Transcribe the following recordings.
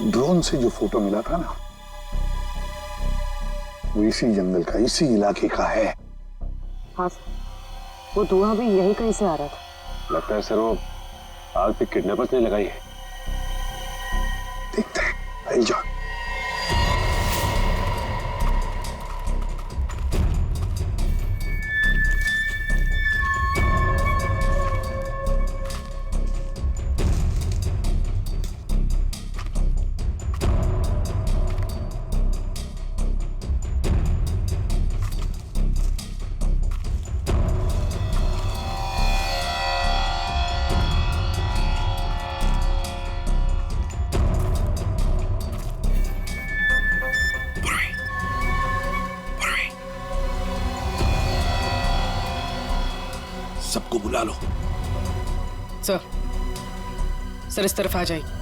Drone से जो photo मिला था ना, वो इसी जंगल का, इसी इलाके का है। हाँ सर, वो धुआं भी यही कहीं से आ रहा था। लगता है सर वो आग पे किडनैपर्स ने लगाई है। देखते हैं, आई जा। सबको बुला लो। सर इस तरफ आ जाइए।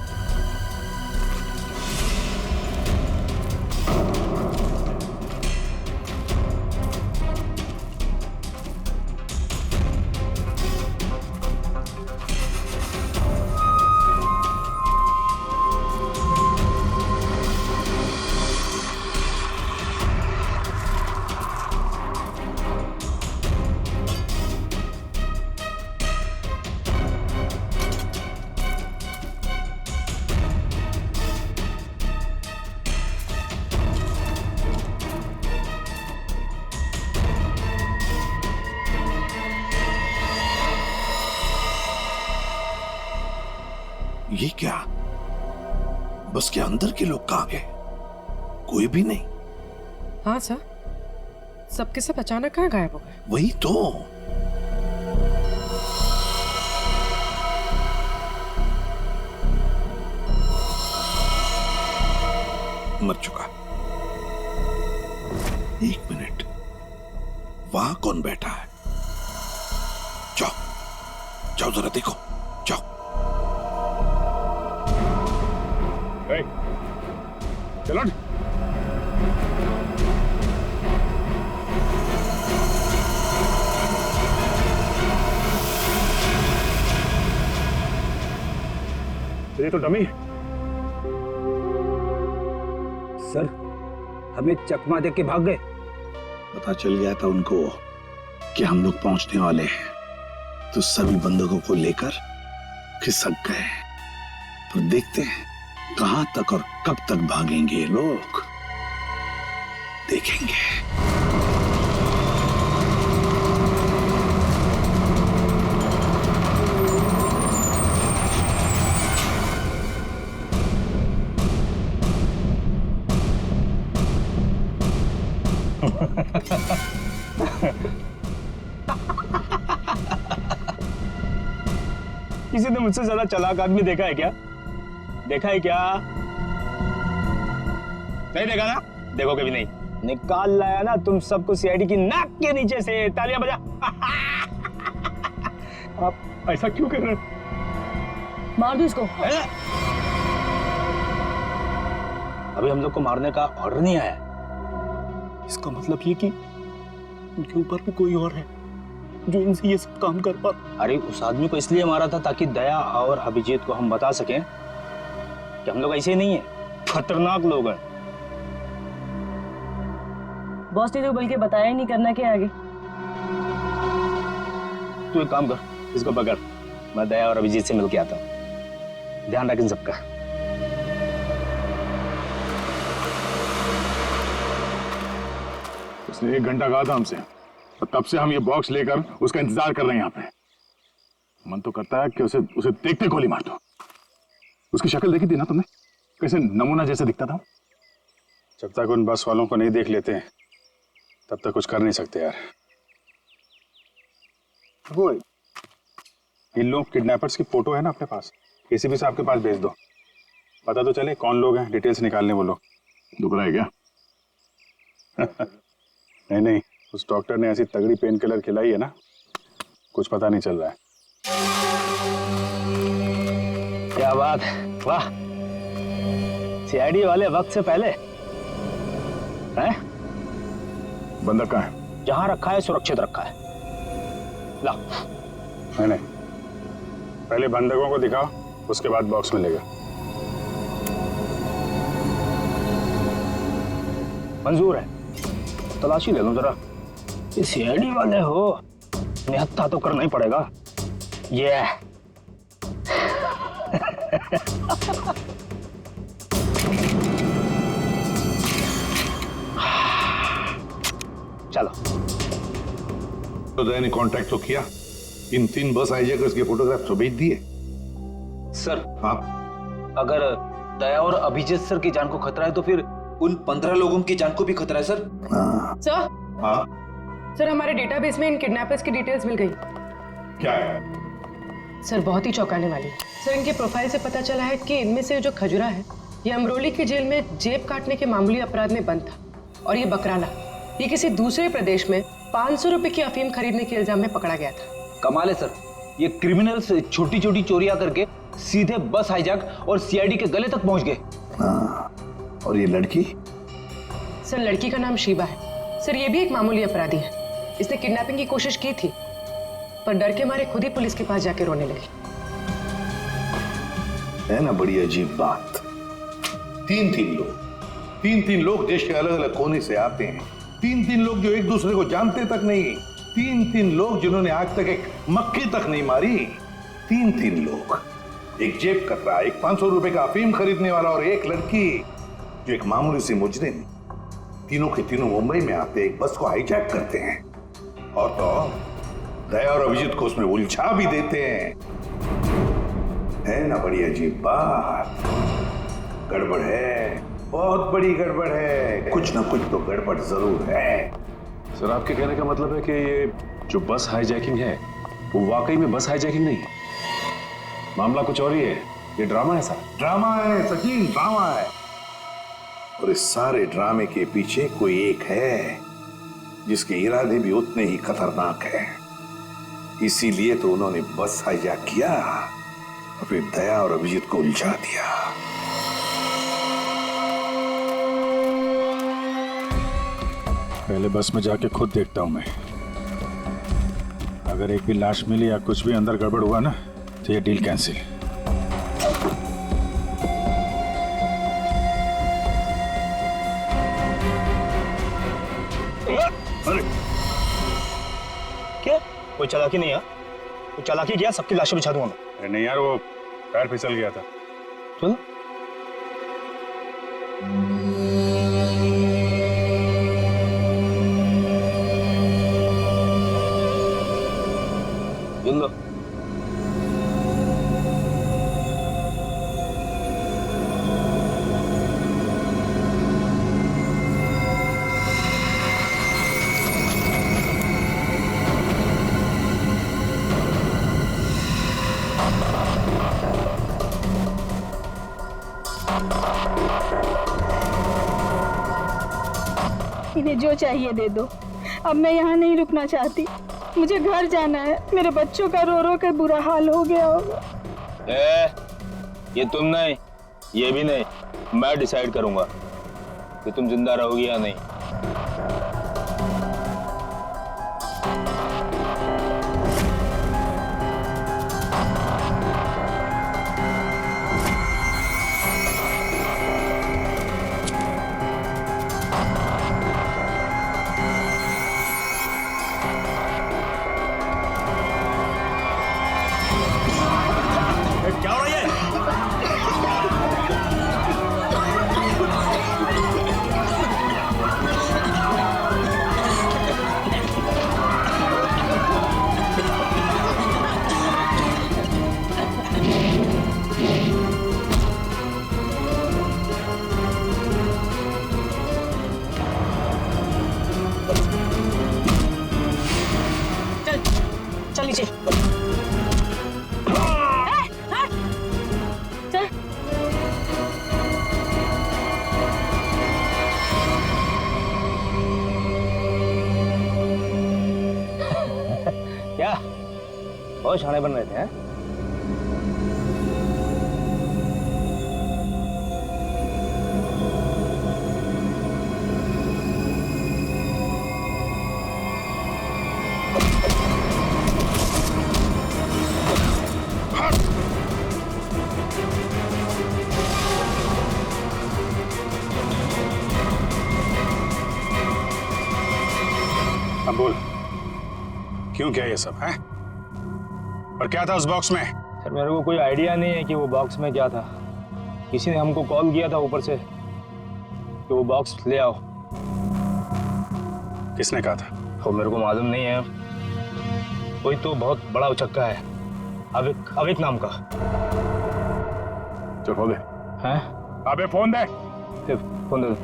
ये क्या? बस के अंदर के लोग कहां गए? कोई भी नहीं। हाँ सर, सबके सब अचानक कहाँ गायब हो गए? वही तो। मर चुका। एक मिनट, वहां कौन बैठा है? जाओ जाओ जरा देखो, जाओ। चलो ये तो डमी। सर, हमें चकमा दे के भाग गए। पता चल गया था उनको कि हम लोग पहुंचने वाले हैं, तो सभी बंदूकों को लेकर खिसक गए। तो देखते हैं कहां तक और कब तक भागेंगे ये लोग, देखेंगे। किसी ने मुझसे ज्यादा चालाक आदमी देखा है क्या? देखा है क्या? नहीं देखा ना? देखोगे भी नहीं। निकाल लाया ना तुम सबको सीआईडी की नाक के नीचे से। तालियां बजा। आप ऐसा क्यों कर रहे हो? मार दो इसको। अभी हम लोग को मारने का ऑर्डर नहीं आया। इसका मतलब ये कि उनके ऊपर भी कोई और है जो इनसे ये सब काम कर पा। अरे उस आदमी को इसलिए मारा था ताकि दया और अभिजीत को हम बता सकें कि हम लोग ऐसे नहीं है, खतरनाक लोग हैं। बॉस ने तो बल्कि बताया ही नहीं, करना क्या आगे। तू एक काम कर, इसको पकड़, मैं दया और अभिजीत से मिलके आता हूँ। ध्यान रख इन सबका। उसने 1 घंटा कहा था हमसे, और तब से हम ये बॉक्स लेकर उसका इंतजार कर रहे हैं यहाँ पे। मन तो करता है कि उसे देखते गोली मार दो। उसकी शक्ल देखी थी ना तुमने, कैसे नमूना जैसे दिखता था। जब तक उन बस वालों को नहीं देख लेते तब तक कुछ कर नहीं सकते यार। वो इन लोग किडनैपर्स की फोटो है ना अपने पास, एसीपी साहब के पास भेज दो, पता तो चले कौन लोग हैं, डिटेल्स निकालने वो लोग। दुख रहा है क्या? नहीं नहीं, उस डॉक्टर ने ऐसी तगड़ी पेन किलर खिलाई है ना, कुछ पता नहीं चल रहा है। क्या बात, वाह। सीआईडी वाले वक्त से पहले हैं? बंदक कहाँ है? जहां रखा है सुरक्षित रखा है। ला। नहीं, पहले बंदकों को दिखाओ, उसके बाद बॉक्स मिलेगा। मंजूर है, तलाशी ले लो जरा। ये सीआईडी वाले हो, निहत्था तो करना ही पड़ेगा। ये चलो। तो दया ने कांटेक्ट तो किया, इन 3 बस हाईजैकर्स के फोटोग्राफ तो भेज दिए। सर हाँ, अगर दया और अभिजीत सर की जान को खतरा है तो फिर उन 15 लोगों की जान को भी खतरा है सर। सर हाँ, सर हमारे डेटाबेस में इन किडनैपर्स की डिटेल्स मिल गई। क्या है? सर बहुत ही चौंकाने वाली। सर इनके प्रोफाइल से पता चला है कि इनमें से जो खजुरा है ये अमरोली की जेल में जेब काटने के मामूली अपराध में बंद था, और ये बकराला ये किसी दूसरे प्रदेश में 500 रुपए की अफीम खरीदने के इल्जाम में पकड़ा गया था। कमाल है सर, ये क्रिमिनल्स छोटी छोटी चोरियां करके सीधे बस हाईजैक और सीआईडी के गले तक पहुंच गए। हाँ, और ये लड़की? सर लड़की का नाम शीबा है। सर ये भी एक मामूली अपराधी है। इसने किडनैपिंग की कोशिश की थी, पर डर के मारे खुद ही पुलिस के पास जाके रोने लगी। है ना बड़ी अजीब बात। 3 लोग देश के अलग अलग कोने से आते हैं। 3 लोग जो एक दूसरे को जानते तक नहीं। 3 लोग जिन्होंने आज तक एक मक्खी तक नहीं मारी। 3 लोग, एक जेब कतरा, एक 500 रुपए का अफीम खरीदने वाला और एक लड़की जो एक मामूली सी मुजरिम। तीनों के तीनों मुंबई में आते एक बस को हाईजैक करते हैं, और तो दया और अभिजीत को उसमें उलझा भी देते हैं। है ना बड़ी अजीब बात। गड़बड़ है, बहुत बड़ी गड़बड़ है। कुछ ना कुछ तो गड़बड़ जरूर है। सर आपके कहने का मतलब है कि ये जो बस हाईजैकिंग है वो वाकई में बस हाईजैकिंग नहीं है, मामला कुछ और ही है, ये ड्रामा है सर। ड्रामा है सचिन, ड्रामा है। और इस सारे ड्रामे के पीछे कोई एक है जिसके इरादे भी उतने ही खतरनाक है। इसीलिए तो उन्होंने बस हाईजैक किया और फिर दया और अभिजीत को उलझा दिया। पहले बस में जाके खुद देखता हूं मैं। अगर एक भी लाश मिली या कुछ भी अंदर गड़बड़ हुआ ना तो ये डील कैंसिल। अरे क्या, कोई चालाकी नहीं है? कोई चालाकी किया, सबकी लाशें बिछा दूंगा मैं। अरे नहीं यार, वो पैर फिसल गया था। चलो लो। इन्हें जो चाहिए दे दो। अब मैं यहाँ नहीं रुकना चाहती, मुझे घर जाना है। मेरे बच्चों का रो रो कर बुरा हाल हो गया होगा। ये तुम नहीं, ये भी नहीं, मैं डिसाइड करूंगा कि तुम जिंदा रहोगी या नहीं। क्या हो रहा है? चल नीचे। क्या बहुत शाणे बन रहे थे हैं? बोल, क्यों किया ये सब है? और क्या था उस बॉक्स में? सर मेरे को कोई आइडिया नहीं है कि वो बॉक्स में क्या था। किसी ने हमको कॉल किया था ऊपर से कि वो बॉक्स ले आओ। किसने कहा था? वो मेरे को मालूम नहीं है। कोई तो बहुत बड़ा उचक्का है, अविक नाम का। चल फोन दे। हैं? अबे फोन दे। फोन दे दो।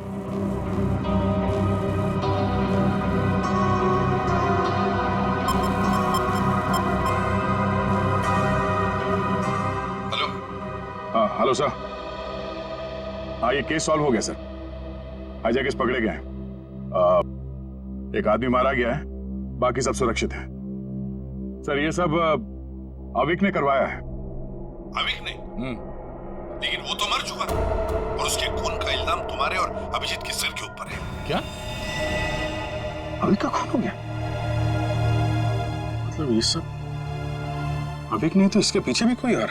हाँ हेलो सर। हाँ ये केस सॉल्व हो गया सर। हाईजैकर्स पकड़े गए हैं। एक आदमी मारा गया है, बाकी सब सुरक्षित है। सर ये सब अविक ने करवाया है। अविक ने? लेकिन वो तो मर चुका और उसके खून का इल्जाम तुम्हारे और अभिजीत के सिर के ऊपर है। क्या अविक का खून हो गया? मतलब ये सब अविक नहीं तो इसके पीछे भी कोई और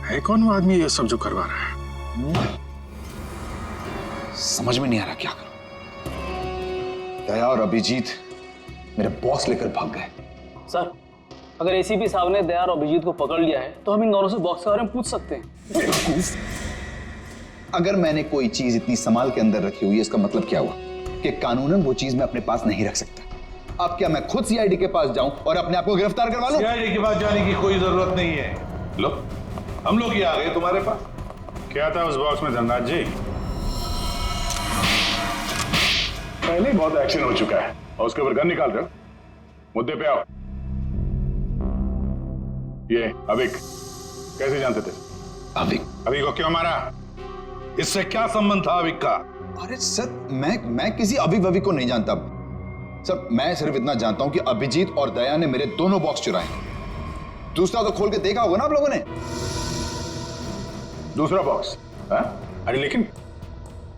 है कौन वो आदमी ये सब जो करवा रहा है? समझ में नहीं आ रहा क्या करूं। दया और अभिजीत मेरे बॉस लेकर भाग गए। सर अगर एसीपी साहब ने दया और अभिजीत को पकड़ लिया है तो हम इन दोनों से बॉक्स के बारे में पूछ सकते हैं। अगर मैंने कोई चीज इतनी संभाल के अंदर रखी हुई है, इसका मतलब क्या हुआ कि कानूनन वो चीज मैं अपने पास नहीं रख सकता। अब क्या मैं खुद सीआईडी के पास जाऊं और अपने आप को गिरफ्तार करवा लूं? सीआईडी के पास जाने की कोई जरूरत नहीं है। लो हम लोग ही आ गए तुम्हारे पास। क्या था उस बॉक्स में धनराज जी? पहले ही बहुत एक्शन हो चुका है और उसके ऊपर गन निकाल रहे हो। मुद्दे पे आओ। ये अविक कैसे जानते थे? अविक को क्यों मारा? इससे क्या संबंध था अविक का? अरे सर मैं किसी अविक को नहीं जानता सर। मैं सिर्फ इतना जानता हूं कि अभिजीत और दया ने मेरे दोनों बॉक्स चुराए। दूसरा तो खोल के देखा होगा ना आप लोगों ने। दूसरा बॉक्स? अरे लेकिन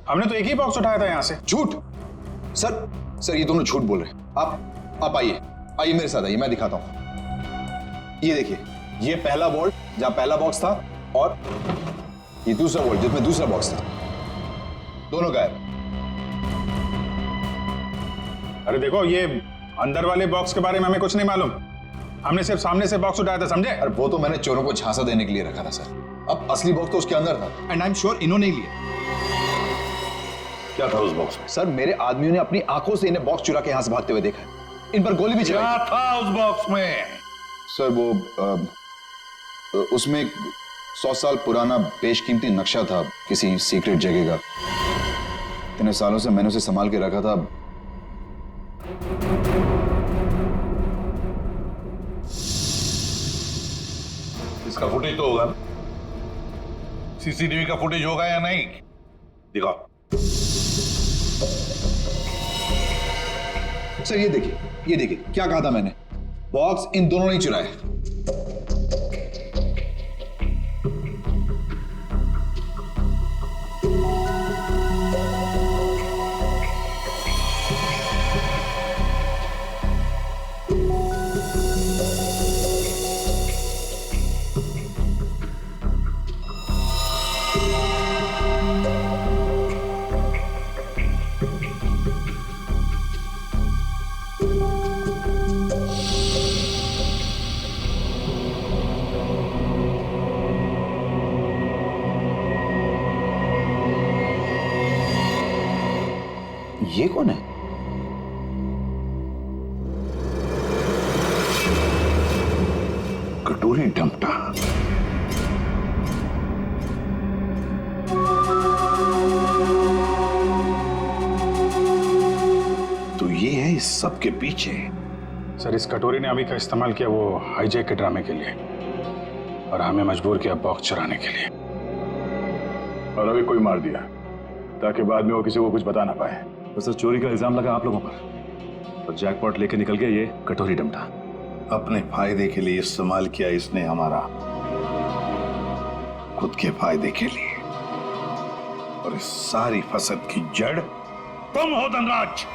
हमने तो एक ही बॉक्स उठाया था यहां से। झूठ सर ये दोनों झूठ बोल रहे हैं। आप आइए मेरे साथ आइए, मैं दिखाता हूं। ये देखिए, ये पहला वॉल्ट जहां पहला बॉक्स था और ये दूसरा वॉल्ट जिसमें दूसरा बॉक्स था, दोनों गायब। अरे देखो, ये अंदर वाले बॉक्स के बारे में हमें कुछ नहीं मालूम। हमने सिर्फ सामने से बॉक्स उठाया था, समझे? अरे वो तो मैंने चोरों को झांसा देने के लिए रखा था सर। अब असली बॉक्स तो उसके अंदर था एंड आई एम श्योर इन्होंने ही लिया। क्या था उस बॉक्स में? सर मेरे आदमियों ने अपनी आंखों से इन्हें बॉक्स चुरा के यहां से भागते हुए देखा है। इन पर गोली भी चलाई। क्या था उस बॉक्स में? सर वो उसमें 100 साल पुराना बेशकीमती नक्शा था किसी सीक्रेट जगह का। इतने सालों से मैंने उसे संभाल के रखा था। इसका फुटेज तो होगा ना? सीसीटीवी का फुटेज होगा या नहीं? दिखाओ। सर ये देखिए क्या कहा था मैंने। बॉक्स इन दोनों ने चुराया। ये कौन है? कटोरी डमटा। तो ये है इस सब के पीछे। सर इस कटोरी ने अभी का इस्तेमाल किया वो हाईजैक के ड्रामे के लिए और हमें मजबूर किया बॉक्स चुराने के लिए। और अभी कोई मार दिया ताकि बाद में वो किसी को कुछ बता ना पाए। तो सर चोरी का इल्जाम लगा आप लोगों पर और जैकपॉट लेके निकल गया ये कटोरी डमटा। अपने फायदे के लिए इस्तेमाल किया इसने हमारा, खुद के फायदे के लिए। और इस सारी फसद की जड़ तुम हो धनराज।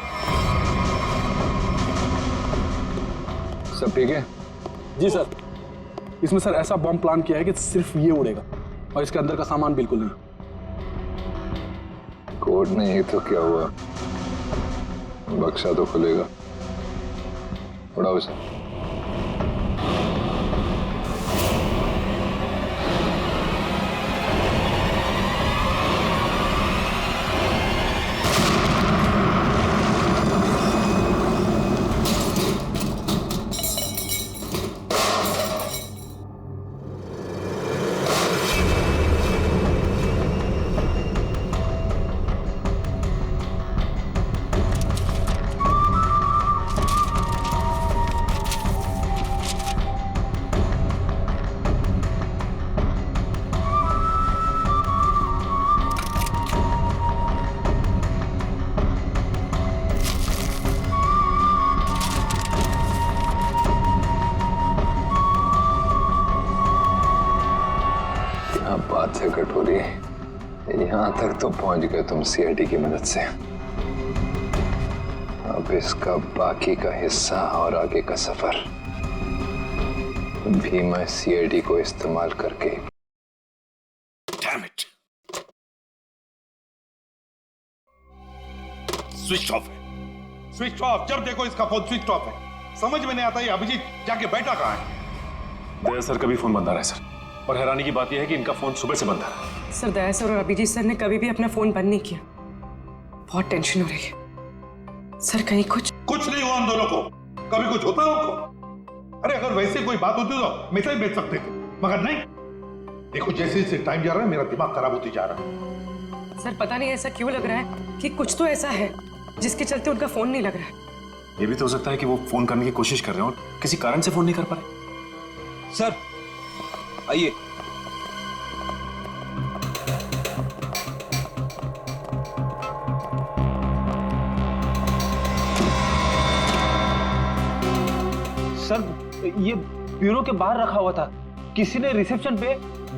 सब ठीक है? जी सर। इसमें सर ऐसा बॉम्ब प्लान किया है कि सिर्फ ये उड़ेगा और इसके अंदर का सामान बिल्कुल नहीं। कोर्ट में ये तो क्या हुआ, बक्सा तो खुलेगा। उड़ाओ इसे। बात है कटोरी, यहां तक तो पहुंच गए तुम सीआईडी की मदद से। अब इसका बाकी का हिस्सा और आगे का सफर भी मैं सीआईडी को इस्तेमाल करके। Damn it! स्विच ऑफ है, स्विच ऑफ। जब देखो इसका फोन स्विच ऑफ है। समझ में नहीं आता ये अभिजीत जाके बैठा कहाँ है। दया सर का भी फोन बंद आ रहा है सर, और हैरानी की बात यह है कि इनका फोन सुबह से बंद आ रहा है। सर दया सर और अभिजीत सर ने कभी भी अपना फोन बंद नहीं किया। बहुत टेंशन हो रही है सर, कहीं कुछ नहीं हुआ उन दोनों को। कभी कुछ होता है उनको? अरे अगर वैसे कोई बात होती तो मैसेज भेज सकते थे, मगर नहीं। देखो जैसे जैसे टाइम जा रहा है मेरा दिमाग खराब होती जा रहा है। सर पता नहीं ऐसा क्यों लग रहा है कि कुछ तो ऐसा है जिसके चलते उनका फोन नहीं लग रहा है। ये भी तो हो सकता है कि वो फोन करने की कोशिश कर रहे हैं और किसी कारण से फोन नहीं कर पा रहे। सर आइए। सर ये ब्यूरो के बाहर रखा हुआ था, किसी ने रिसेप्शन पे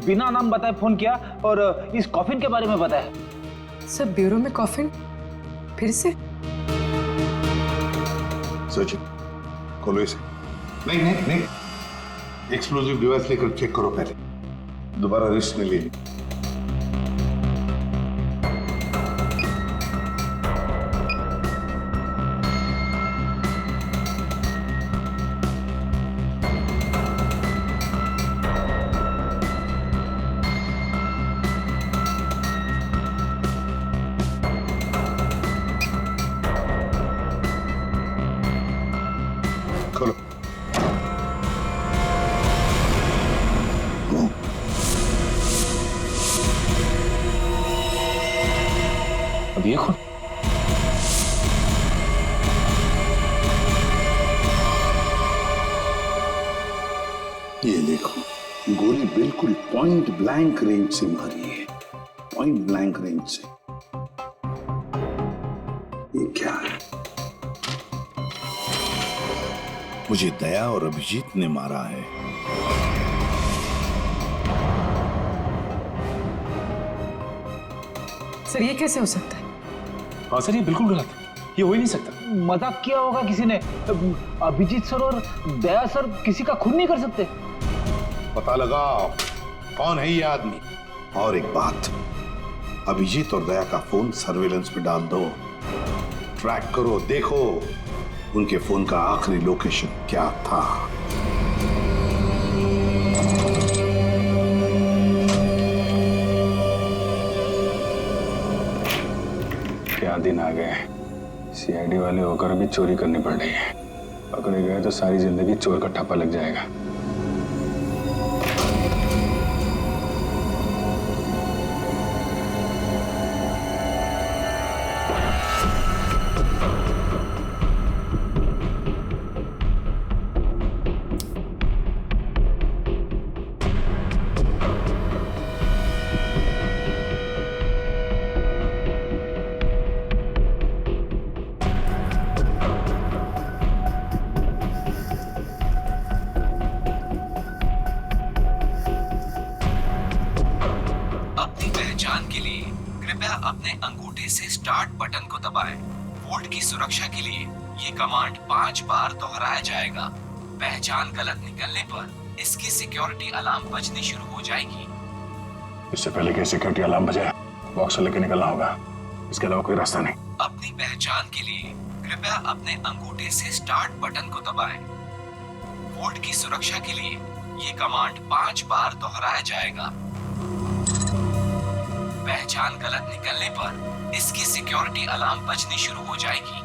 बिना नाम बताए फोन किया और इस कॉफिन के बारे में बताया। सर ब्यूरो में कॉफिन फिर से? सचिन खोलो इसे। नहीं नहीं नहीं, एक्सप्लोजिव डिवाइस लेकर चेक करो पहले, दोबारा रिस्क नहीं लेनी। खोलो। अब ये कौन? ये देखो, गोली बिल्कुल पॉइंट ब्लैंक रेंज से मारी है, पॉइंट ब्लैंक रेंज से। ये क्या है? मुझे दया और अभिजीत ने मारा है। सर ये कैसे हो सकता है? हाँ सर ये बिल्कुल गलत है, ये हो ही नहीं सकता। मजाक किया होगा किसी ने। अभिजीत सर और दया सर किसी का खून नहीं कर सकते। पता लगाओ कौन है ये आदमी। और एक बात, अभिजीत और दया का फोन सर्वेलेंस पे डाल दो, ट्रैक करो, देखो उनके फोन का आखिरी लोकेशन क्या था। क्या दिन आ गए, सीआईडी वाले होकर भी चोरी करनी पड़ रही है। पकड़े गए तो सारी जिंदगी चोर का ठप्पा लग जाएगा। अपने अंगूठे से स्टार्ट बटन को दबाएं। वोल्ट की सुरक्षा के लिए ये कमांड 5 बार दोहराया जाएगा। पहचान गलत निकलने पर इसकी सिक्योरिटी अलार्म बजनी शुरू हो जाएगी। इससे पहले कि सिक्योरिटी अलार्म बजे, बॉक्स लेके निकलना होगा, इसके अलावा कोई रास्ता नहीं। अपनी पहचान के लिए कृपया अपने अंगूठे से स्टार्ट बटन को दबाएं। वोल्ट की सुरक्षा के लिए ये कमांड 5 बार दोहराया जाएगा। पहचान गलत निकलने पर इसकी सिक्योरिटी अलार्म बजनी शुरू हो जाएगी।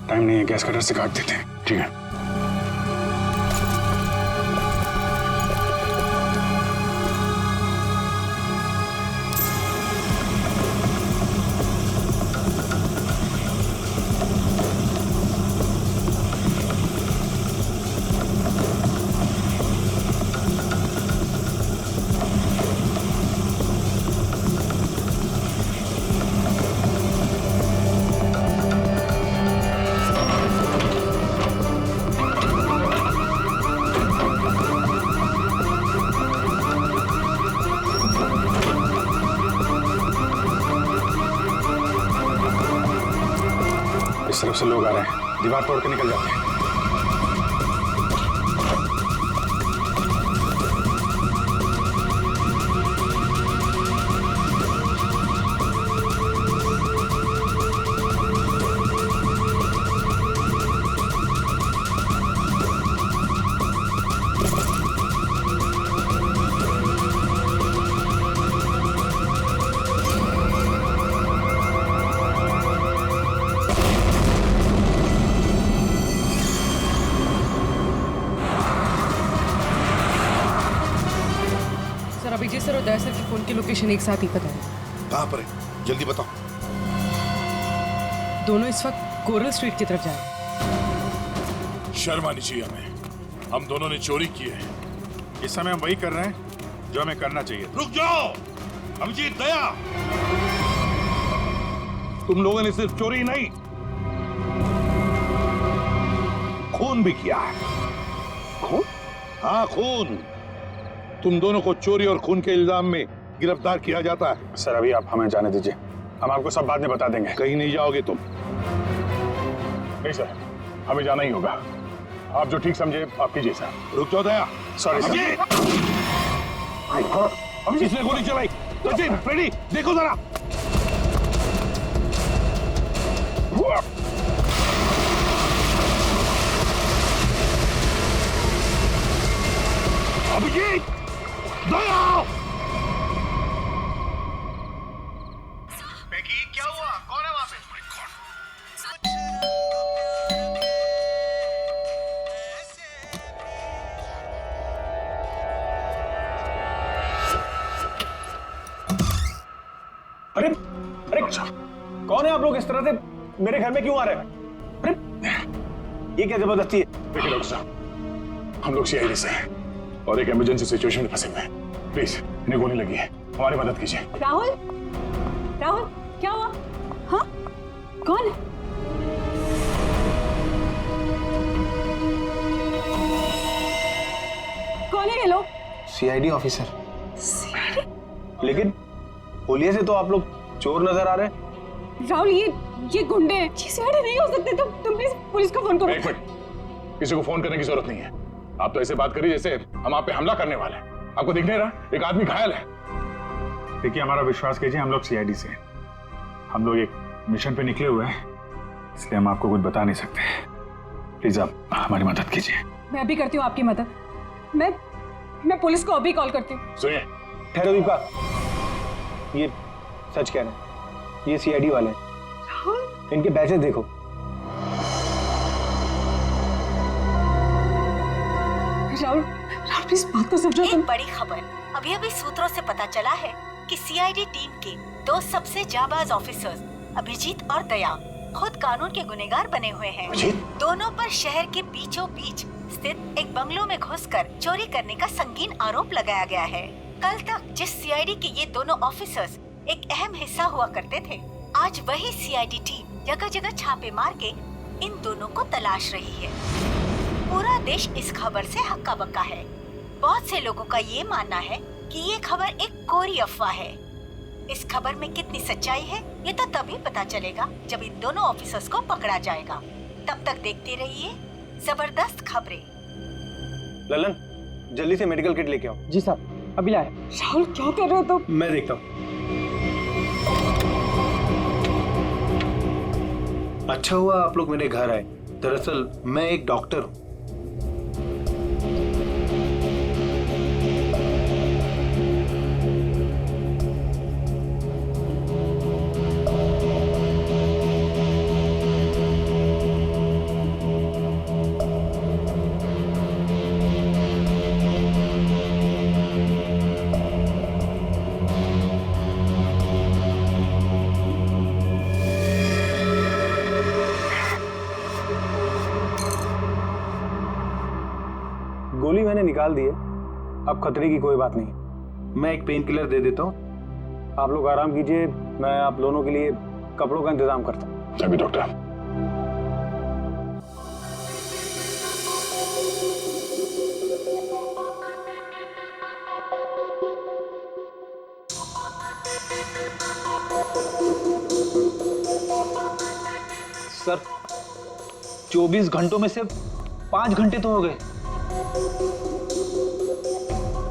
टाइम नहीं है, गैस कटर से काट देते हैं। ठीक है। इस तरफ से लोग आ रहे हैं, दीवार तोड़ के निकल जाते हैं। सर अभिजीत सर और दया सर की फोन की लोकेशन एक साथ ही पता है। कहाँ पर है, जल्दी बताओ। दोनों इस वक्त कोरल स्ट्रीट की तरफ जा रहे हैं। शर्म आनी चाहिए हमें, हम दोनों ने चोरी की है। इस समय हम वही कर रहे हैं जो हमें करना चाहिए। रुक जाओ अभिजीत, दया, तुम लोगों ने सिर्फ चोरी नहीं, खून भी किया है। खून? हाँ खून। तुम दोनों को चोरी और खून के इल्जाम में गिरफ्तार किया जाता है। सर अभी आप हमें जाने दीजिए, हम आपको सब बाद में बता देंगे। कहीं नहीं जाओगे तुम। नहीं सर, हमें जाना ही होगा। आप जो ठीक समझे आप कीजिए सर। रुक जाओ दया। Sorry sir. अभिजीत इसने गोली चलाई। सचिन, फ्रेडी, देखो जरा। अभिजीत, दया! क्या हुआ? कौन है वहां पे? अरे अरे कौन है आप लोग? इस तरह से मेरे घर में क्यों आ रहे हैं? अरे ये क्या जबरदस्ती है? देखिए डॉक्टर साहब, हम लोग सीआईडी से हैं और एक इमरजेंसी सिचुएशन में फंसे हुए हैं। प्लीज इन्हें गोली लगी है, हमारी मदद कीजिए। राहुल, राहुल क्या हुआ? हाँ, कौन है? कौन है ये लोग? CID officer. सीआईडी? लेकिन पुलिस से तो आप लोग चोर नजर आ रहे हैं। राहुल ये गुंडे हैं। ये सीआईडी नहीं हो सकते। तुम प्लीज पुलिस को फोन करो। एक मिनट, किसी को फोन करने की जरूरत नहीं है। आप तो ऐसे बात करिए जैसे हम आप पे हमला करने वाले हैं। आपको दिख नहीं रहा एक आदमी घायल है? देखिए हमारा विश्वास कीजिए, हम लोग सीआईडी से हैं। हम लोग एक मिशन पे निकले हुए हैं, इसलिए हम आपको कुछ बता नहीं सकते। प्लीज आप हमारी मदद कीजिए। मैं अभी करती हूँ आपकी मदद। मैं पुलिस को अभी कॉल करती हूँ। सुनिए। ठहरो दीपा, ये सच कह रहे हैं, ये सीआईडी वाले हैं। इनके बैचेस देखो। राहुल प्लीज बात को समझो। एक बड़ी खबर अभी अभी सूत्रों से पता चला है कि सीआईडी टीम के दो सबसे जाबाज ऑफिसर्स अभिजीत और दया खुद कानून के गुनहगार बने हुए हैं। दोनों पर शहर के बीचों बीच स्थित एक बंगलों में घुसकर चोरी करने का संगीन आरोप लगाया गया है। कल तक जिस सीआईडी के ये दोनों ऑफिसर्स एक अहम हिस्सा हुआ करते थे, आज वही सीआईडी टीम जगह जगह छापे मार के इन दोनों को तलाश रही है। पूरा देश इस खबर से हक्का बक्का है। बहुत से लोगों का ये मानना है कि ये खबर एक कोरी अफवाह है। इस खबर में कितनी सच्चाई है ये तो तभी पता चलेगा जब इन दोनों ऑफिसर्स को पकड़ा जाएगा। तब तक देखते रहिए जबरदस्त खबरें। ललन, जल्दी से मेडिकल किट लेके आओ। जी साहब, अभी लाए। राहुल क्या कर रहे हो तुम? मैं देखता हूँ। अच्छा हुआ आप लोग मेरे घर आए। दरअसल मैं एक डॉक्टर हूँ। गोली मैंने निकाल दी है, अब खतरे की कोई बात नहीं। मैं एक पेन किलर दे देता हूँ, आप लोग आराम कीजिए, मैं आप दोनों के लिए कपड़ों का इंतजाम करता हूँ। अभी डॉक्टर। सर 24 घंटों में से 5 घंटे तो हो गए।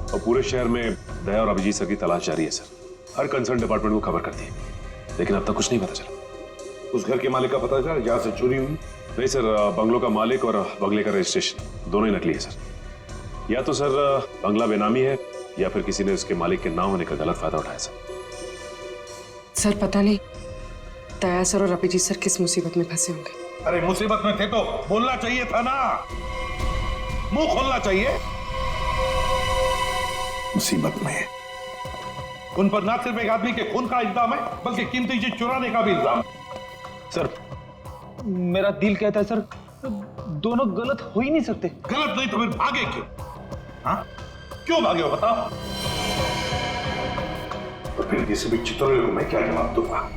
और पूरे शहर में दया और अभिजीत सर की तलाश जारी है सर। हर कंसर्न डिपार्टमेंट को खबर कर दी, लेकिन अब तक कुछ नहीं पता चला। उस घर के मालिक का पता चला जहां से चोरी हुई? नहीं सर, बंगलों का मालिक और बंगले का रजिस्ट्रेशन दोनों ही नकली है सर। या तो सर बंगला बेनामी है या फिर किसी ने उसके मालिक के ना होने का गलत फायदा उठाया सर पता नहीं दया सर और अभिजीत सर किस मुसीबत में फंसे होंगे। अरे मुसीबत में थे तो बोलना चाहिए था ना, मुंह खोलना चाहिए। मुसीबत में उन पर ना सिर्फ एक आदमी के खून का इल्जाम है, बल्कि कीमती चीज चुराने का भी इल्जाम। सर मेरा दिल कहता है सर, दोनों गलत हो ही नहीं सकते। गलत नहीं तो फिर भागे क्यों? हाँ क्यों भागे हो बताओ? और फिर किसी भी चितौरे को मैं क्या जवाब दूंगा?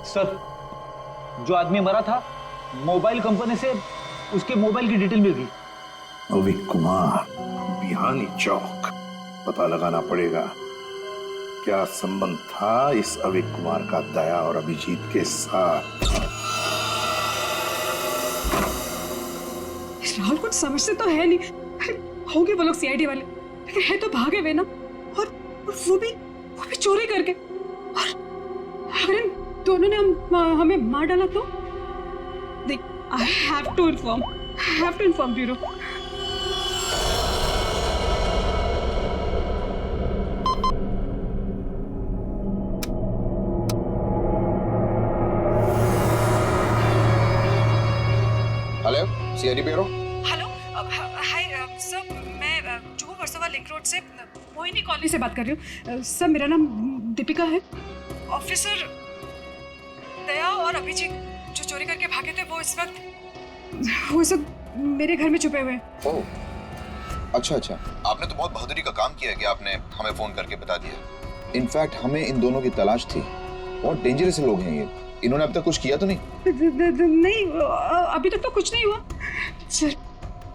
सर जो आदमी मरा था, मोबाइल कंपनी से उसके मोबाइल की डिटेल मिल गई। अविक कुमार, बिहानी चौक। पता लगाना पड़ेगा क्या संबंध था इस अविक कुमार का दया और अभिजीत के साथ। राहुल कुछ समझते तो है नहीं, होंगे वो लोग सीआईडी वाले, लेकिन है तो भागे हुए ना, और वो भी चोरी करके। और अगर इन दोनों ने हमें मार डाला तो देख, I have to inform bureau. Hello CID bureau. Hello hi sir, मैं जुहू वर्सोवा लिंक रोड से मोहिनी कॉलोनी से बात कर रही हूँ। सर मेरा नाम दीपिका है। ऑफिसर दया और अभिजीत जो चोरी करके भागे थे वो इस वक्त मेरे घर में छुपे हुए हैं। ओह अच्छा, आपने तो बहुत बहादुरी का काम किया कि आपने हमें फोन करके बता दिया। इनफैक्ट हमें इन दोनों की तलाश थी। बहुत डेंजरस लोग हैं ये। इन्होंने अब तक कुछ किया तो नहीं? नहीं, अभी तक तो कुछ नहीं हुआ। सर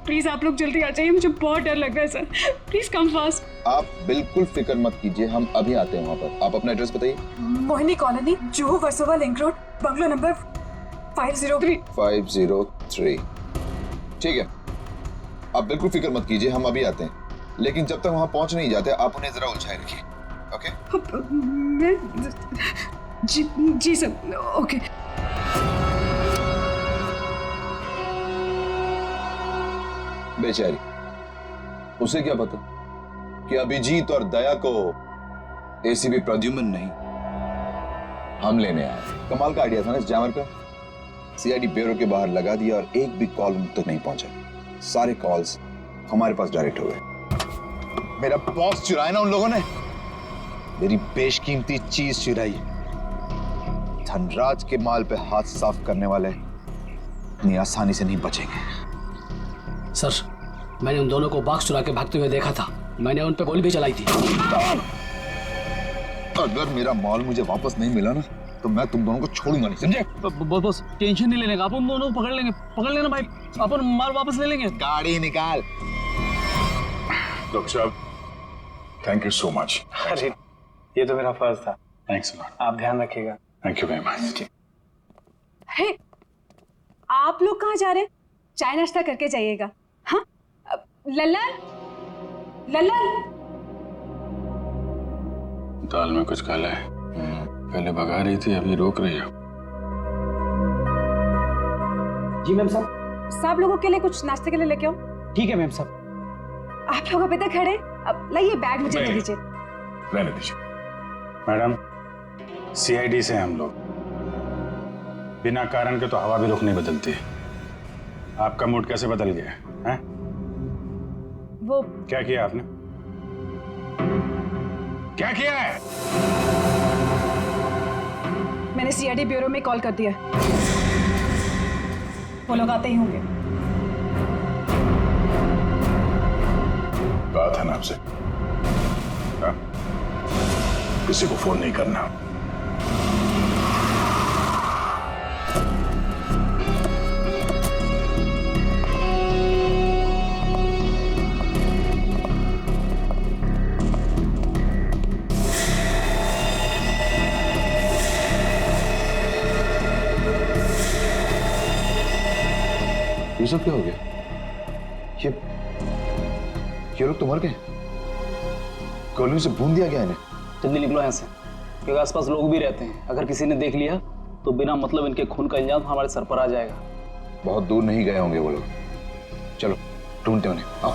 प्लीज आप लोग जल्दी आ जाइए, मुझे बहुत डर लग रहा है सर। Please come fast. आप बिल्कुल फिक्र मत कीजिए, हम अभी आते हैं वहाँ पर। आप अपना एड्रेस बताइए। Mohini colony, Juhu Versova link road, bungalow number 503। ठीक है, आप बिल्कुल फिक्र मत कीजिए, हम अभी आते हैं। लेकिन जब तक वहाँ पहुँच नहीं जाते आप उन्हें जरा उलझाए रखिए। ओके? जी सर, ओके। बेचारी, उसे क्या पता कि अभिजीत और दया को एसीपी प्रद्युम्न नहीं, हम लेने आए। कमाल का आइडिया था ना इस जैमर का। सीआईडी ब्यूरो के बाहर लगा दिया और एक भी कॉल उन तक नहीं पहुंचा। सारे कॉल्स हमारे पास डायरेक्ट हो गए। मेरा बॉस चुराया ना उन लोगों ने, मेरी बेशकीमती चीज चुराई। धनराज के माल पे हाथ साफ करने वाले इतनी आसानी से नहीं बचेंगे। सर मैंने उन दोनों को बॉक्स चुरा के भागते हुए देखा था, मैंने उन पे गोली भी चलाई थी। अगर मेरा माल मुझे वापस नहीं मिला ना तो मैं तुम दोनों को छोड़ूंगा नहीं, समझे? बस टेंशन नहीं लेने का, अपन दोनों पकड़ लेना भाई, अपन माल वापस ले लेंगे। गाड़ी निकाल। डॉक्टर साहब थैंक यू सो मच। अरे ये तो मेरा फर्ज था। Thanks lot. आप ध्यान रखिएगा। Thank you very much. हे, आप लोग कहाँ जा रहे हैं? चाय नाश्ता करके जाइएगा। हाँ लल्लन, दाल में कुछ काला है। पहले भगा रही थी, अभी रोक रही है। जी मैम साहब। सब लोगों के लिए कुछ नाश्ते के लिए लेके आओ। ठीक है मैम साहब। आप लोग अभी तक खड़े, अब लाइए बैग मुझे दे दीजिए। रहने दीजिए। मैडम, सीआईडी से हम लोग बिना कारण के तो हवा भी रुख नहीं बदलती। आपका मूड कैसे बदल गया है? वो क्या किया आपने? क्या किया है? मैंने सीआईडी ब्यूरो में कॉल कर दिया, वो लोग आते ही होंगे। कहा था ना आपसे, हाँ? किसी को फोन नहीं करना। ये सब क्या हो गया? ये लोग तो मर गए। गोलियों से भून दिया गया इन्हें। जल्दी निकलो यहाँ से, क्योंकि आसपास लोग भी रहते हैं। अगर किसी ने देख लिया तो बिना मतलब इनके खून का इल्जाम हमारे सर पर आ जाएगा। बहुत दूर नहीं गए होंगे वो लोग। चलो ढूंढते उन्हें, आओ।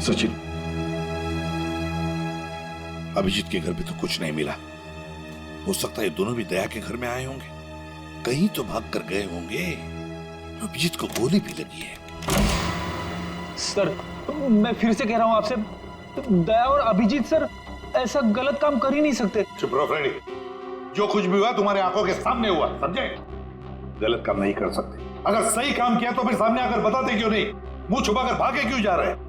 सचिन, अभिजीत के घर पे तो कुछ नहीं मिला। हो सकता है दोनों भी दया के घर में आए होंगे, कहीं तो भाग कर गए होंगे। अभिजीत को गोली भी लगी है। सर, मैं फिर से कह रहा हूं आपसे, दया और अभिजीत सर ऐसा गलत काम कर ही नहीं सकते। चुप रहो फ्रेडी, जो कुछ भी हुआ तुम्हारे आंखों के सामने हुआ, समझे? गलत काम नहीं कर सकते। अगर सही काम किया तो फिर सामने आकर बताते क्यों नहीं? मुंह छुपाकर भागे क्यों जा रहे हैं?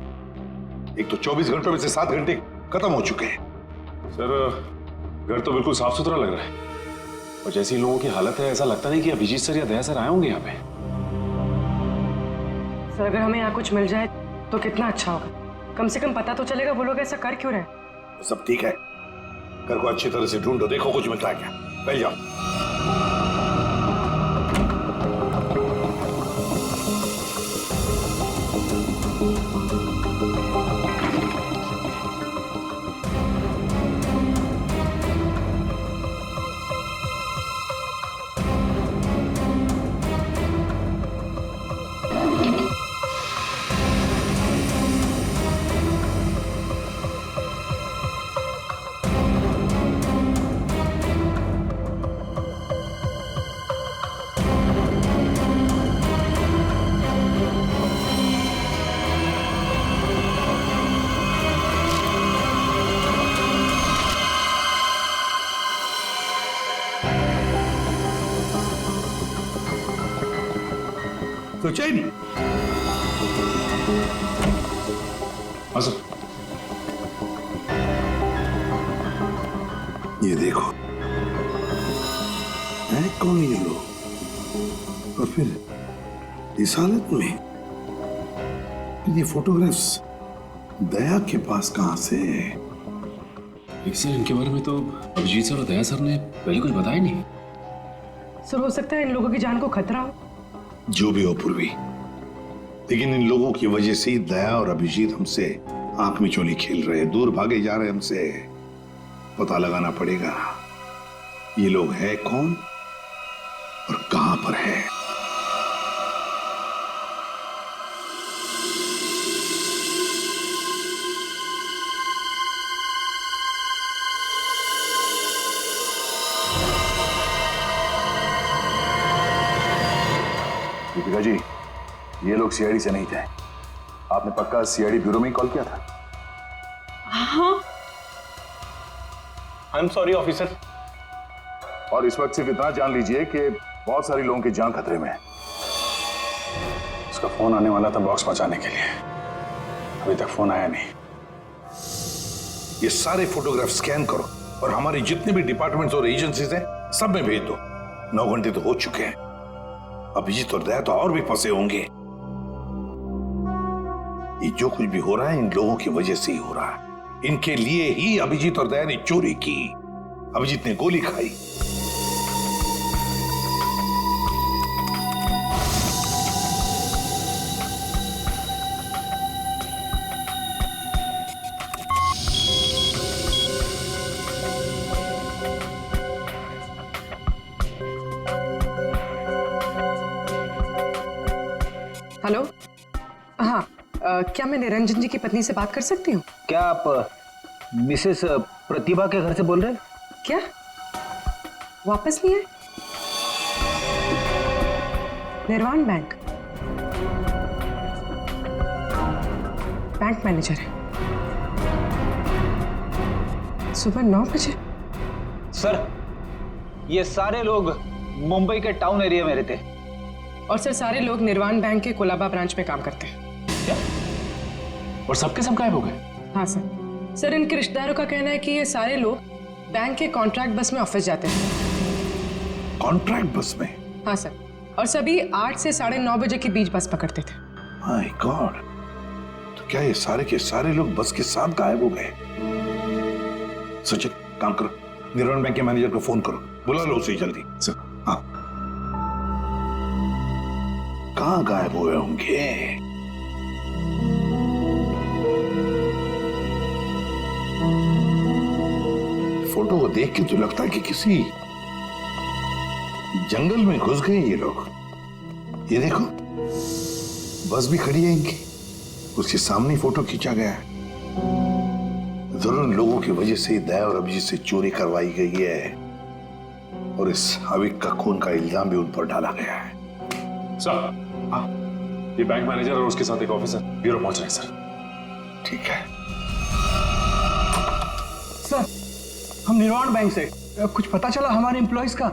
एक तो 24 घंटों में से 7 घंटे खत्म हो चुके हैं। सर, घर तो बिल्कुल साफ सुथरा लग रहा है, और जैसी लोगों की हालत है ऐसा लगता नहीं कि अभिजीत सर या दया सर आए होंगे यहाँ पे। सर, अगर हमें यहाँ कुछ मिल जाए तो कितना अच्छा होगा। कम से कम पता तो चलेगा वो लोग ऐसा कर क्यों रहे। सब ठीक है, घर को अच्छी तरह से ढूंढो, देखो कुछ मिलता है क्या। पहले जाओ। तो चाहिए। हाँ सर। ये देखो, है कौन ये लोग, और फिर इस हालत में ये फोटोग्राफ्स दया के पास कहां से? सर, इनके बारे में तो अभिजीत सर और दया सर ने पहले कुछ बताया नहीं। सर, हो सकता है इन लोगों की जान को खतरा हो। जो भी हो पूर्वी, लेकिन इन लोगों की वजह से ही दया और अभिजीत हमसे आंख में चोली खेल रहे, दूर भागे जा रहे हमसे। पता लगाना पड़ेगा ये लोग है कौन और कहां पर है। दीपिका जी, ये लोग सीआईडी से नहीं थे। आपने पक्का सीआईडी ब्यूरो में ही कॉल किया था? हाँ। I am sorry officer. और इस वक्त सिर्फ इतना जान लीजिए कि बहुत सारे लोगों की जान खतरे में है। उसका फोन आने वाला था बॉक्स पहुंचाने के लिए, अभी तक फोन आया नहीं। ये सारे फोटोग्राफ स्कैन करो और हमारे जितने भी डिपार्टमेंट्स और एजेंसीज हैं सब में भेज दो। 9 घंटे तो हो चुके हैं, अभिजीत और दया तो और भी फंसे होंगे। ये जो कुछ भी हो रहा है इन लोगों की वजह से ही हो रहा है। इनके लिए ही अभिजीत और दया ने चोरी की, अभिजीत ने गोली खाई। क्या मैं निरंजन जी की पत्नी से बात कर सकती हूँ? क्या आप मिसेस प्रतिभा के घर से बोल रहे हैं? क्या वापस नहीं आए? निर्वाण बैंक मैनेजर है, सुबह 9 बजे। सर, ये सारे लोग मुंबई के टाउन एरिया में रहते हैं। और सर, सारे लोग निर्वाण बैंक के कोलाबा ब्रांच में काम करते हैं। क्या? और सबके सब गायब हो गए? हाँ सर। सर, इनके रिश्तेदारों का कहना है कि ये सारे लोग बैंक के कॉन्ट्रैक्ट बस में ऑफिस जाते हैं। कॉन्ट्रैक्ट बस में? हाँ सर, और सभी 8 से 9:30 बजे के बीच बस पकड़ते थे। माय गॉड, तो क्या ये सारे के सारे लोग बस के साथ गायब हो गए? सचिन, काम करो, निर्वाण बैंक के मैनेजर को फोन करो, बुला लो उसे जल्दी। सर, हाँ। कहाँ गायब हुए होंगे? फोटो को देख के तो लगता है कि किसी जंगल में घुस गए ये लोग। ये देखो, बस भी खड़ी है इनकी, उसके सामने फोटो खींचा गया है। जरूर लोगों की वजह से दया और अभिजीत से चोरी करवाई गई है और इस अविक का खून का इल्जाम भी उन पर डाला गया है। सर, ये बैंक मैनेजर और उसके साथ एक ऑफिसर ब्यूरो पहुंच रहे हैं सर। ठीक है सर, हम निर्वाण बैंक से, कुछ पता चला हमारे एम्प्लॉइज का?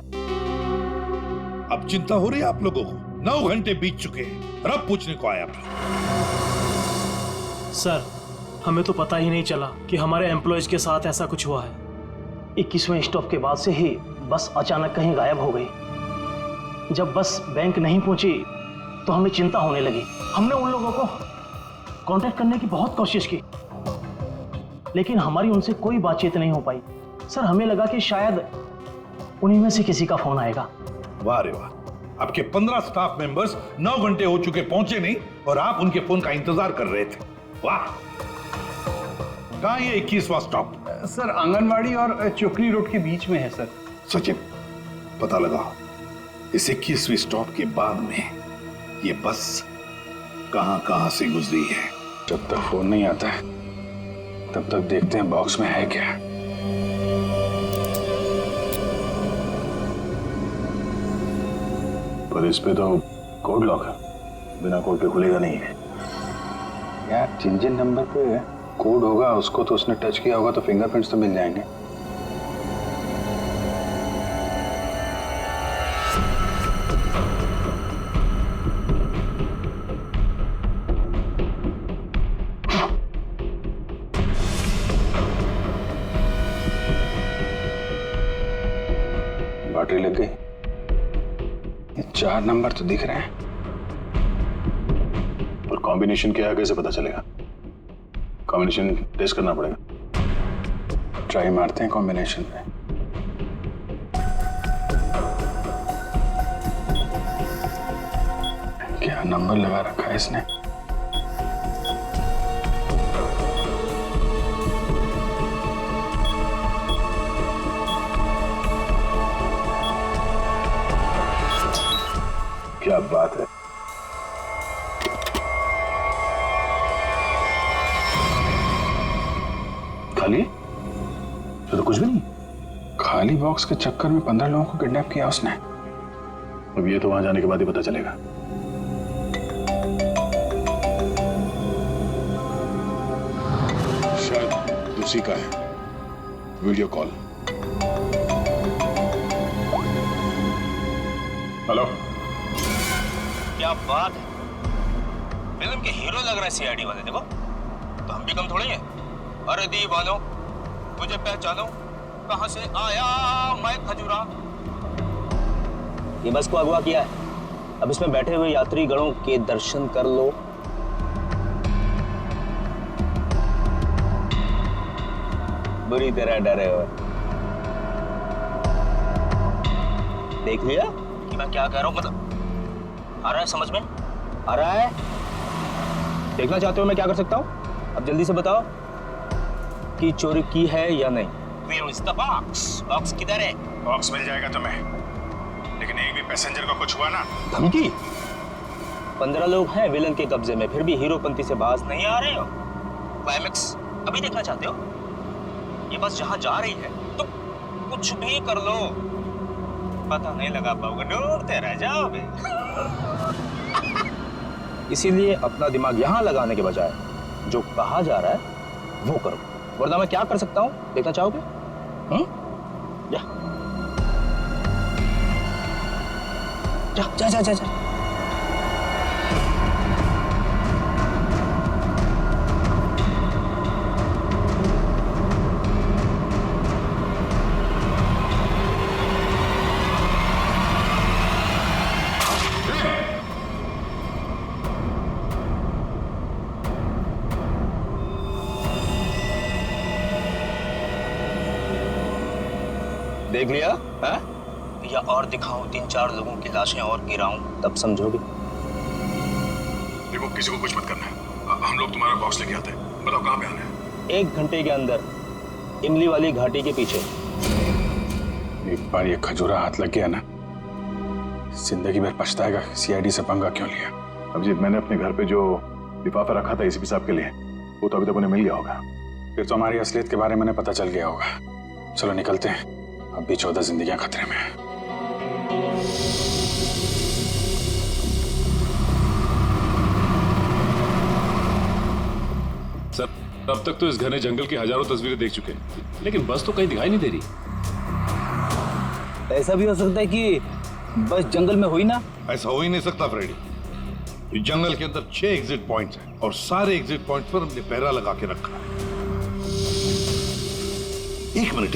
अब चिंता हो रही है आप लोगों को? 9 घंटे बीत चुके हैं और अब पूछने को आया। सर, हमें तो पता ही नहीं चला कि हमारे एम्प्लॉइज के साथ ऐसा कुछ हुआ है। 21वें स्टॉप के बाद से ही बस अचानक कहीं गायब हो गई। जब बस बैंक नहीं पहुंची तो हमें चिंता होने लगी। हमने उन लोगों को कांटेक्ट करने की बहुत कोशिश की, लेकिन हमारी उनसे कोई बातचीत नहीं हो पाई। सर, हमें लगा कि शायद उन्हीं में से किसी का फोन आएगा। वाह रे वाह, आपके 15 स्टाफ मेंबर्स 9 घंटे हो चुके पहुंचे नहीं और आप उनके फोन का इंतजार कर रहे थे। वाह। कहां ये 21वां स्टॉप? सर, आंगनवाड़ी और चोकरी रोड के बीच में है सर। सचिन, पता लगाओ इस 21वीं स्टॉप के बाद में ये बस कहां से गुजरी है। जब तक फोन नहीं आता है तब तक देखते हैं बॉक्स में है क्या। पर इस पे तो कोड लॉक है, बिना कोड के खुलेगा नहीं है यार। जिन नंबर पे कोड होगा उसको तो उसने टच किया होगा, तो फिंगरप्रिंट्स तो मिल जाएंगे। बैटरी लग गई। ये 4 नंबर तो दिख रहे हैं, और कॉम्बिनेशन क्या है कैसे पता चलेगा? कॉम्बिनेशन टेस्ट करना पड़ेगा। ट्राई मारते हैं कॉम्बिनेशन पे। क्या नंबर लगा रखा है इसने? क्या बात है। खाली? तो कुछ भी नहीं। खाली बॉक्स के चक्कर में 15 लोगों को किडनैप किया उसने। अब ये तो वहां जाने के बाद ही पता चलेगा। शायद उसी का है वीडियो कॉल। हेलो, क्या बात है, फिल्म के हीरो लग रहा है सीआईडी वाले। देखो तो हम भी कम थोड़ी हैं। अरे दीवानो, मुझे पहचानो, कहां से आया मैं खजूरा। ये बस को अगवा किया है, अब इसमें बैठे हुए यात्री गणों के दर्शन कर लो। बुरी तरह डरे हो। देख लिया कि मैं क्या कह रहा हूं? मतलब आ रहा है समझ में? आ रहा है? देखना चाहते हो मैं क्या कर सकता हूं? अब जल्दी से बताओ कि चोरी की है या नहीं। Where is the box? Box किधर है? बॉक्स मिल जाएगा तुम्हें, लेकिन एक भी पैसेंजर को कुछ हुआ ना। धमकी? 15 लोग हैं विलन के कब्जे में, फिर भी हीरोपंती से बाज नहीं आ रहे हो? क्लाइमेक्स अभी देखना चाहते हो? ये बस जहां जा रही है तो कुछ भी कर लो, पता नहीं लगा पाओगे, ढूंढते रह जाओगे। इसीलिए अपना दिमाग यहां लगाने के बजाय जो कहा जा रहा है वो करो, वरना मैं क्या कर सकता हूं देखना चाहोगे? जा जा जा जा जा। देख लिया है? या और दिखाऊं 3-4 लोगों की लाशें और गिराऊं, तब समझोगे। देखो किसी को कुछ मत करना है, हम लोग तुम्हारा बॉक्स लेके आते हैं। बताओ कहाँ पे आना है? 1 घंटे के अंदर इमली वाली घाटी के पीछे। एक बार ये खजूरा हाथ लग गया ना, जिंदगी भर पछताएगा सीआईडी से पंगा क्यों लिया। अभिजीत, मैंने अपने घर पे जो लिफाफा रखा था एसीपी साहब के लिए, वो तो अभी तक उन्हें मिल गया होगा। फिर तो हमारी असलियत के बारे में पता चल गया होगा। चलो निकलते हैं, अब भी 14 जिंदगियां खतरे में हैं। सर, अब तक तो इस घने जंगल की हजारों तस्वीरें देख चुके हैं, लेकिन बस तो कहीं दिखाई नहीं दे रही। ऐसा भी हो सकता है कि बस जंगल में हुई ना? ऐसा हो ही नहीं सकता फ्रेडी। इस जंगल के अंदर 6 एग्जिट पॉइंट्स हैं और सारे एग्जिट पॉइंट्स पर हमने पहरा लगा के रखा है। एक मिनट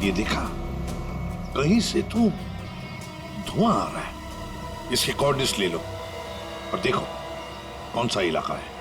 ये देखा, कहीं से तो धुआं आ रहा है। इसके कोऑर्डिनेट्स ले लो और देखो कौन सा इलाका है।